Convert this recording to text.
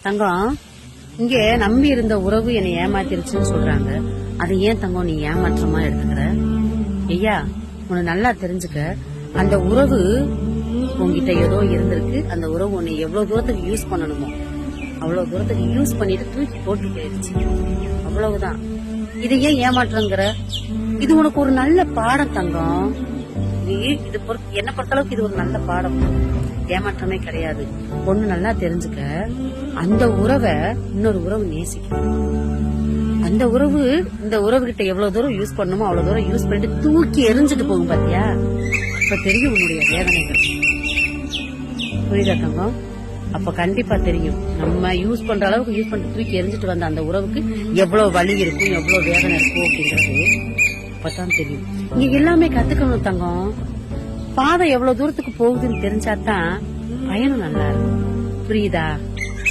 தங்கம், இங்க நம்பி இருந்த உறவு என்னை ஏமாத்திருச்சுன்னு சொல்றாங்க. அதை ஏன் தங்கம் நீ ஏமாற்றமா எடுத்துக்கிற? ஐயா, உன்னை நல்லா தெரிஞ்சுக்க. அந்த உறவு உன்கிட்ட ஏதோ இருந்திருக்கு. அந்த உறவு உன்னை எவ்வளவு தூரத்துக்கு யூஸ் பண்ணணுமோ அவ்வளவு தூரத்துக்கு யூஸ் பண்ணிட்டு தூக்கி போட்டு போயிருச்சு. அவ்வளவுதான். இது ஏன் ஏமாற்றங்கிற? இது உனக்கு ஒரு நல்ல பாடம் தங்கம். என்ன பொறுத்தளவுக்கு இது ஒரு நல்ல பாடம். ஏமாற்றமே கிடையாது. ஒண்ணு நல்லா தெரிஞ்சுக்க, அந்த உறவை இன்னொரு உறவு நேசிக்கணும். அந்த உறவு இந்த உறவு கிட்ட எவ்வளவு தூரம் யூஸ் பண்ணுமோ அவ்வளவு தூரம் யூஸ் பண்ணிட்டு தூக்கி எரிஞ்சுட்டு போகும். பாத்தியா? அப்ப தெரியும் உன்னுடைய வேதனைகள். புரியுதா தங்கம்? அப்ப கண்டிப்பா தெரியும். நம்ம யூஸ் பண்ற அளவுக்கு யூஸ் பண்ணிட்டு தூக்கி எரிஞ்சிட்டு வந்த அந்த உறவுக்கு எவ்வளவு வலி இருக்கும், எவ்வளவு வேதனை இருக்கும் அப்படிங்கறது அப்பதான் தெரியும். இங்க எல்லாமே கத்துக்கணும் தங்கம். பாதை எவ்வளவு தூரத்துக்கு போகுதுன்னு தெரிஞ்சாதான் பயணம் நல்லா இருக்கும். புரியுதா?